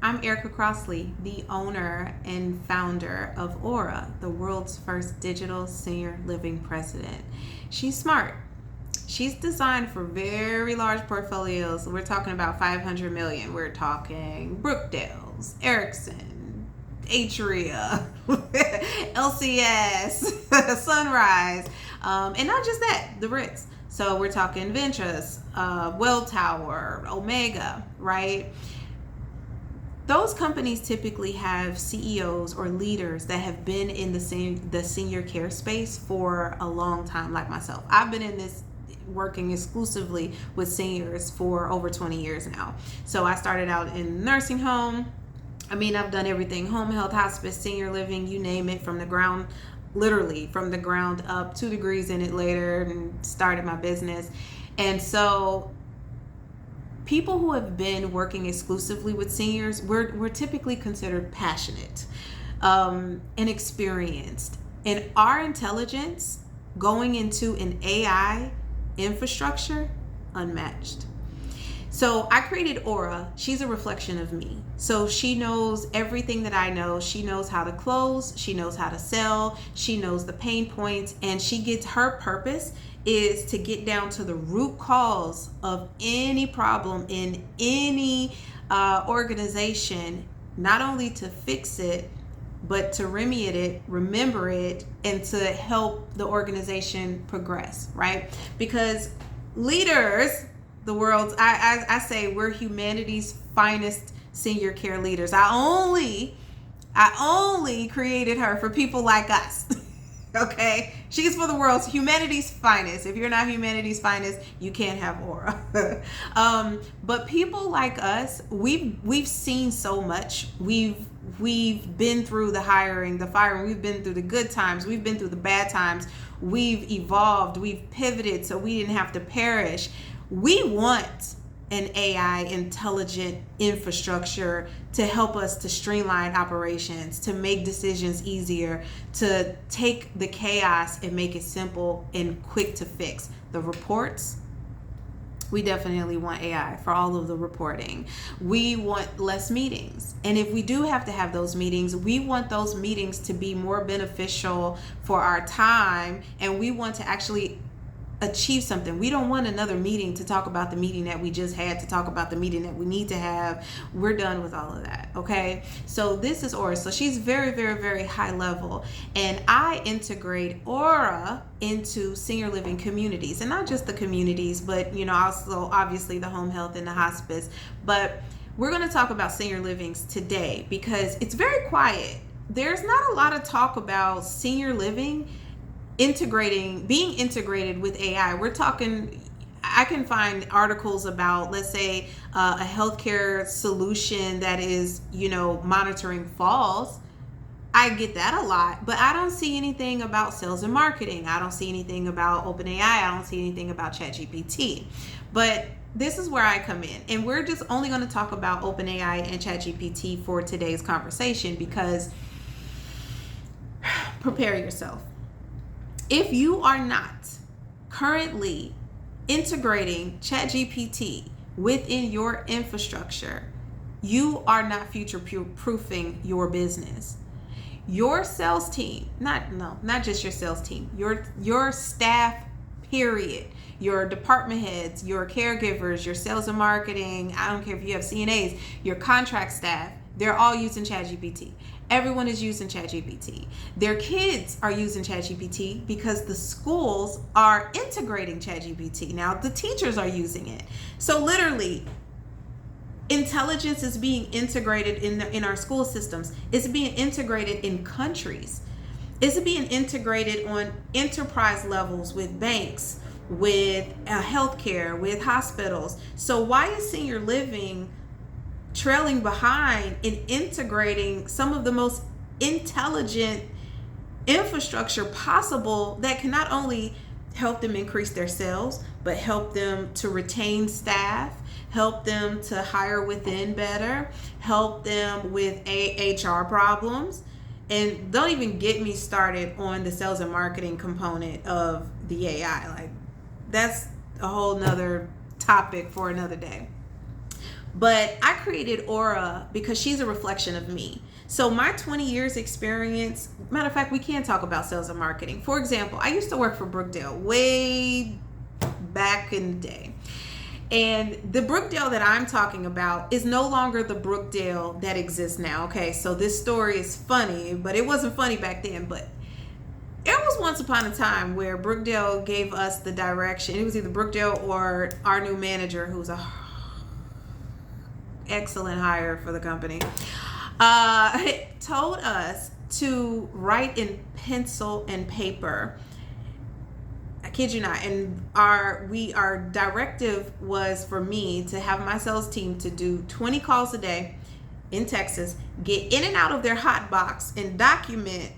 I'm Erika Crossley, the owner and founder of Aura, the world's first digital senior living precedent. She's smart. She's designed for very large portfolios. We're talking about 500 million. We're talking Brookdale's, Erickson, Atria, LCS, Sunrise, and not just that, the REITs. So we're talking Ventures, Welltower, Omega, right? Those companies typically have CEOs or leaders that have been in the senior care space for a long time, like myself. I've been in this working exclusively with seniors for over 20 years now. So I started out in nursing home. I've done everything: home health, hospice, senior living, you name it, from the ground, literally from the ground up, 2 degrees in it later, and started my business. And so people who have been working exclusively with seniors, we're typically considered passionate and experienced. And our intelligence going into an AI infrastructure, unmatched. So I created Aura. She's a reflection of me. So she knows everything that I know. She knows how to close. She knows how to sell. She knows the pain points. And her purpose is to get down to the root cause of any problem in any organization, not only to fix it, but to remediate it, remember it, and to help the organization progress, right? Because leaders, the world's, I say we're humanity's finest senior care leaders. I only created her for people like us. Okay, she's for the world's humanity's finest. If you're not humanity's finest, you can't have Aura. But people like us, we've seen so much. We've been through the hiring, the firing. We've been through the good times. We've been through the bad times. We've evolved. We've pivoted so we didn't have to perish. We want an AI intelligent infrastructure to help us to streamline operations, to make decisions easier, to take the chaos and make it simple and quick to fix. The reports, we definitely want AI for all of the reporting. We want less meetings. And if we do have to have those meetings, we want those meetings to be more beneficial for our time, and we want to actually achieve something. We don't want another meeting to talk about the meeting that we just had, to talk about the meeting that we need to have. We're done with all of that, okay? So this is Aura. So she's very, very, very high level. And I integrate Aura into senior living communities, and not just the communities, but also obviously the home health and the hospice. But we're going to talk about senior livings today because it's very quiet. There's not a lot of talk about senior living being integrated with AI. We're talking, I can find articles about, let's say, a healthcare solution that is, monitoring falls. I get that a lot, but I don't see anything about sales and marketing. I don't see anything about OpenAI. I don't see anything about ChatGPT. But this is where I come in, and we're just only going to talk about OpenAI and ChatGPT for today's conversation because prepare yourself. If you are not currently integrating ChatGPT within your infrastructure, you are not future-proofing your business. Your sales team, not just your sales team, your staff, period, your department heads, your caregivers, your sales and marketing, I don't care if you have CNAs, your contract staff, they're all using ChatGPT. Everyone is using ChatGPT. Their kids are using ChatGPT because the schools are integrating ChatGPT. Now the teachers are using it. So literally, intelligence is being integrated in our school systems. It's being integrated in countries. It's being integrated on enterprise levels with banks, with healthcare, with hospitals. So why is senior living trailing behind in integrating some of the most intelligent infrastructure possible that can not only help them increase their sales, but help them to retain staff, help them to hire within better, help them with HR problems? And don't even get me started on the sales and marketing component of the AI. Like, that's a whole nother topic for another day. But I created Aura because she's a reflection of me. So my 20 years experience, matter of fact, we can talk about sales and marketing. For example, I used to work for Brookdale way back in the day. And the Brookdale that I'm talking about is no longer the Brookdale that exists now. Okay, so this story is funny, but it wasn't funny back then. But there was once upon a time where Brookdale gave us the direction. It was either Brookdale or our new manager, who's a excellent hire for the company, told us to write in pencil and paper. I kid you not. And our directive was for me to have my sales team to do 20 calls a day in Texas, get in and out of their hot box and document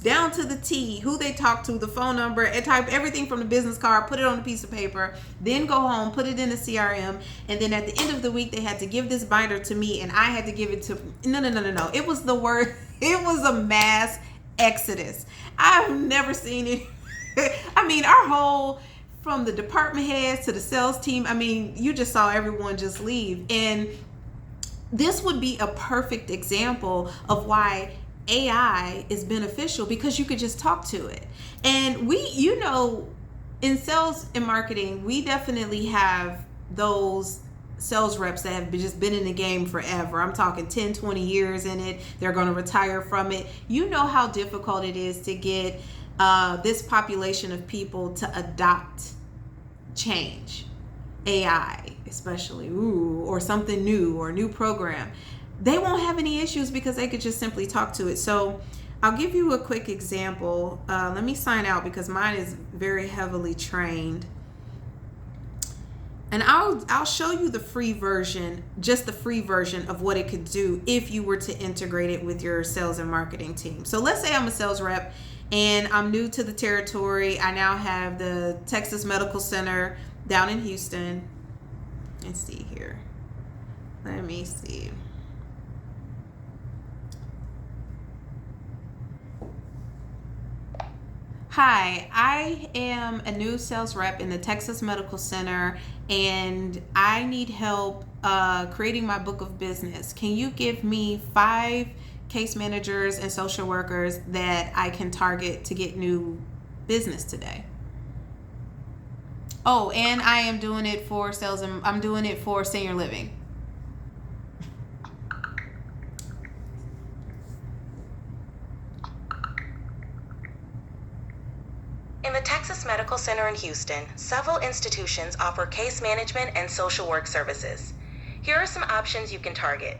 down to the T who they talked to, the phone number, and type everything from the business card, put it on a piece of paper, then go home, put it in the CRM, and then at the end of the week they had to give this binder to me and I had to give it to no. It was the word, it was a mass exodus. I've never seen it. I mean, our whole, from the department heads to the sales team, I mean, you just saw everyone just leave. And this would be a perfect example of why AI is beneficial, because you could just talk to it. And we, you know, in sales and marketing, we definitely have those sales reps that have just been in the game forever. I'm talking 10, 20 years in it. They're going to retire from it. You know how difficult it is to get this population of people to adopt change, AI especially, or something new or a new program. They won't have any issues because they could just simply talk to it. So I'll give you a quick example. Let me sign out because mine is very heavily trained. And I'll show you the free version, just the free version of what it could do if you were to integrate it with your sales and marketing team. So let's say I'm a sales rep and I'm new to the territory. I now have the Texas Medical Center down in Houston. Let's see here. Let me see. Hi, I am a new sales rep in the Texas Medical Center and I need help creating my book of business. Can you give me 5 case managers and social workers that I can target to get new business today? Oh, and I am doing it for sales and I'm doing it for senior living. In the Texas Medical Center in Houston, several institutions offer case management and social work services. Here are some options you can target.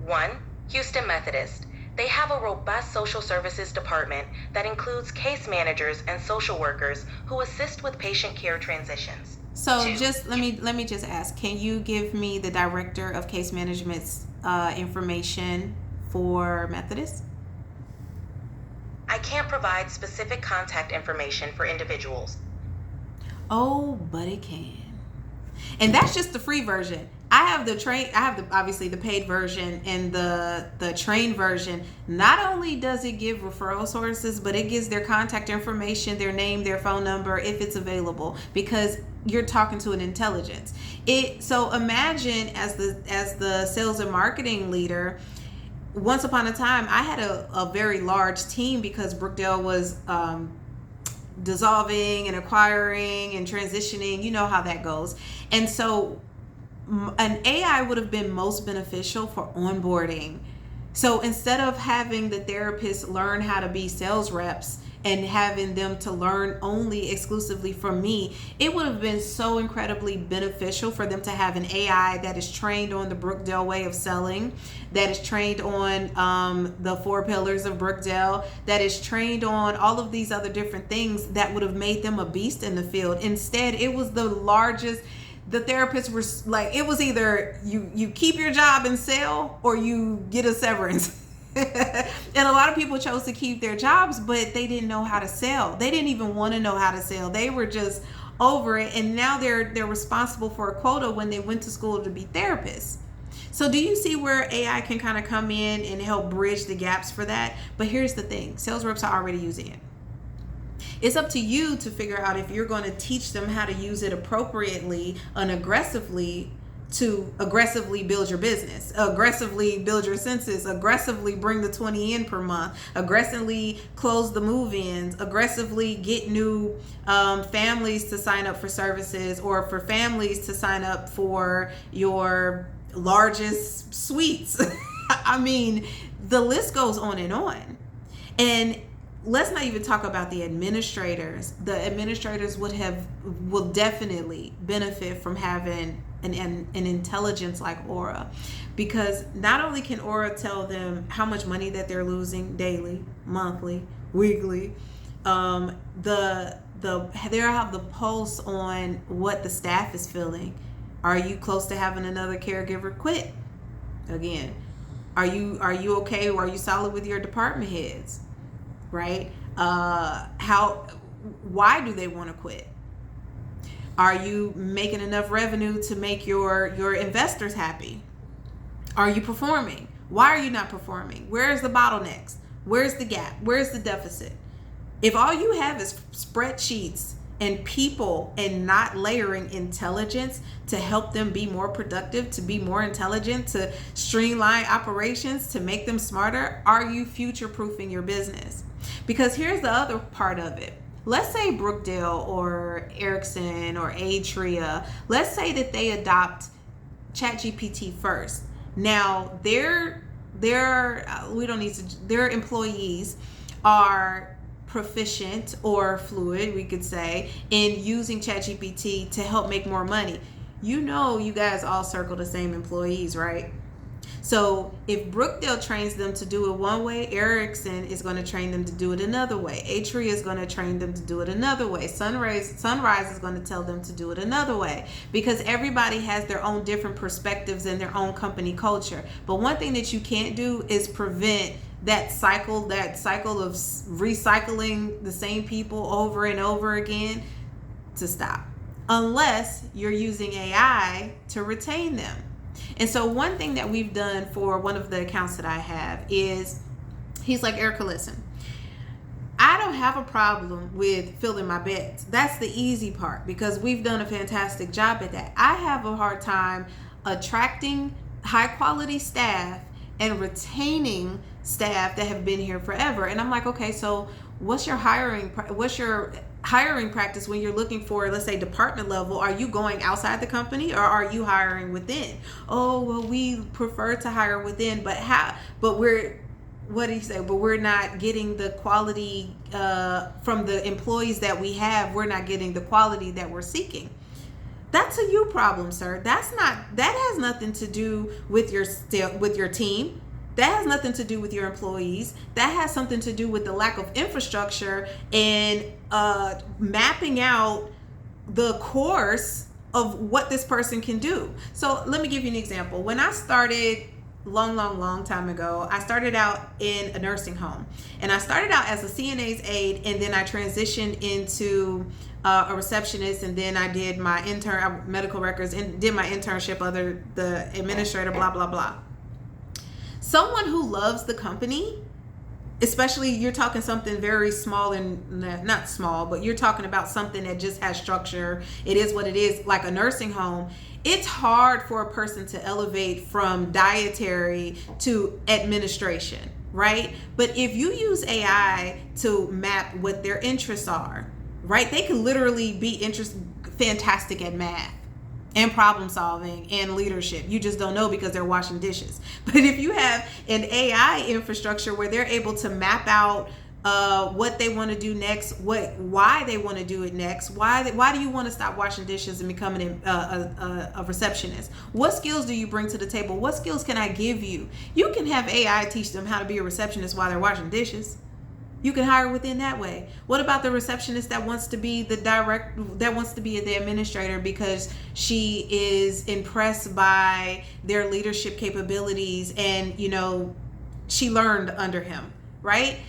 1. Houston Methodist. They have a robust social services department that includes case managers and social workers who assist with patient care transitions. So just let me just ask, can you give me the director of case management's information for Methodist? I can't provide specific contact information for individuals. Oh, but it can. And that's just the free version. I have the obviously the paid version and the trained version. Not only does it give referral sources, but it gives their contact information, their name, their phone number, if it's available, because you're talking to an intelligence. So imagine as the sales and marketing leader, once upon a time, I had a very large team because Brookdale was dissolving and acquiring and transitioning. You know how that goes. And so an AI would have been most beneficial for onboarding. So instead of having the therapists learn how to be sales reps and having them to learn only exclusively from me, it would have been so incredibly beneficial for them to have an AI that is trained on the Brookdale way of selling, that is trained on the 4 pillars of Brookdale, that is trained on all of these other different things that would have made them a beast in the field. Instead, it was the largest. The therapists were like, it was either you keep your job and sell or you get a severance. And a lot of people chose to keep their jobs, but they didn't know how to sell. They didn't even want to know how to sell. They were just over it. And now they're responsible for a quota when they went to school to be therapists. So do you see where AI can kind of come in and help bridge the gaps for that? But here's the thing. Sales reps are already using it. It's up to you to figure out if you're going to teach them how to use it appropriately and aggressively to aggressively build your business, aggressively build your census, aggressively bring the 20 in per month, aggressively close the move-ins, aggressively get new families to sign up for services, or for families to sign up for your largest suites. I mean, the list goes on and on. And let's not even talk about the administrators. The administrators will definitely benefit from having an intelligence like Aura, because not only can Aura tell them how much money that they're losing daily, monthly, weekly, they'll have the pulse on what the staff is feeling. Are you close to having another caregiver quit? Again, are you okay, or are you solid with your department heads? Right? Why do they want to quit? Are you making enough revenue to make your investors happy? Are you performing? Why are you not performing? Where's the bottlenecks? Where's the gap? Where's the deficit? If all you have is spreadsheets and people and not layering intelligence to help them be more productive, to be more intelligent, to streamline operations, to make them smarter, are you future-proofing your business? Because here's the other part of it. Let's say Brookdale or Erickson or Atria, let's say that they adopt ChatGPT first. Now, their employees are proficient or fluid, we could say, in using ChatGPT to help make more money. You know, you guys all circle the same employees, right? So if Brookdale trains them to do it one way, Erickson is going to train them to do it another way. Atria is going to train them to do it another way. Sunrise is going to tell them to do it another way, because everybody has their own different perspectives and their own company culture. But one thing that you can't do is prevent that cycle of recycling the same people over and over again to stop, unless you're using AI to retain them. And so one thing that we've done for one of the accounts that I have is, he's like, Erika, listen, I don't have a problem with filling my beds. That's the easy part, because we've done a fantastic job at that. I have a hard time attracting high quality staff and retaining staff that have been here forever. And I'm like, okay, so what's your hiring practice when you're looking for, let's say, department level? Are you going outside the company, or are you hiring within? Oh, well, we prefer to hire within, but we're not getting the quality from the employees that we have. We're not getting the quality that we're seeking. That's a you problem, sir. That has nothing to do with your team. That has nothing to do with your employees. That has something to do with the lack of infrastructure and mapping out the course of what this person can do. So let me give you an example. When I started long time ago, I started out in a nursing home, and I started out as a CNA's aide, and then I transitioned into a receptionist, and then I did my medical records, and did my internship under the administrator, blah blah blah. Someone who loves the company, especially you're talking something very small, and not small, but you're talking about something that just has structure. It is what it is, like a nursing home. It's hard for a person to elevate from dietary to administration, right? But if you use AI to map what their interests are, right? They can literally be fantastic at math and problem solving and leadership. You just don't know because they're washing dishes. But if you have an AI infrastructure where they're able to map out what they want to do next, why they want to do it next, why do you want to stop washing dishes and becoming a receptionist? What skills do you bring to the table? What skills can I give you? You can have AI teach them how to be a receptionist while they're washing dishes. You can hire within that way. What about the receptionist that wants to be the administrator because she is impressed by their leadership capabilities and, she learned under him, right?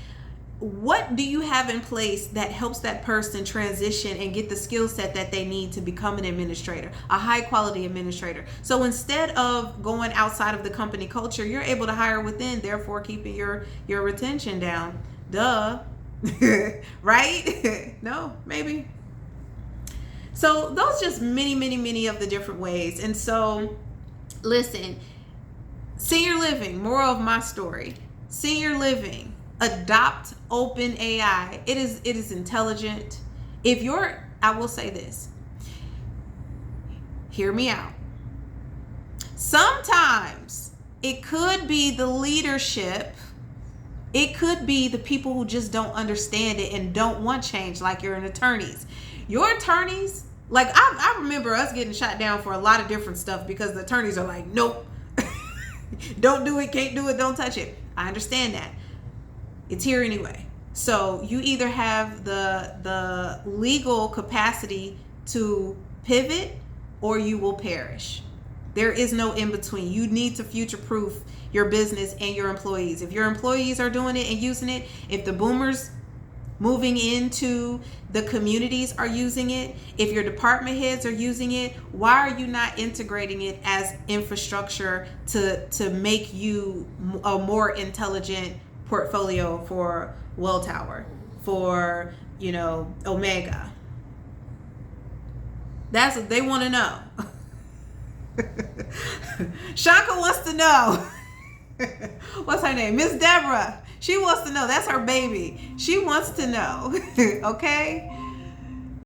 What do you have in place that helps that person transition and get the skill set that they need to become an administrator, a high quality administrator? So instead of going outside of the company culture, you're able to hire within, therefore keeping your retention down. Duh. Right? No, maybe. So those just many of the different ways. And so Listen, senior living, moral of my story, senior living, adopt open AI. It is intelligent. I will say this, hear me out. Sometimes it could be the leadership. It could be the people who just don't understand it and don't want change, like your attorneys. Your attorneys, like I remember us getting shot down for a lot of different stuff because the attorneys are like, nope, don't do it, can't do it, don't touch it. I understand that. It's here anyway. So you either have the legal capacity to pivot or you will perish. There is no in between. You need to future-proof your business and your employees. If your employees are doing it and using it, if the boomers moving into the communities are using it, if your department heads are using it, why are you not integrating it as infrastructure to make you a more intelligent portfolio for Welltower, for, Omega? That's what they want to know. Shanka wants to know. What's her name? Miss Deborah. She wants to know. That's her baby. She wants to know. Okay?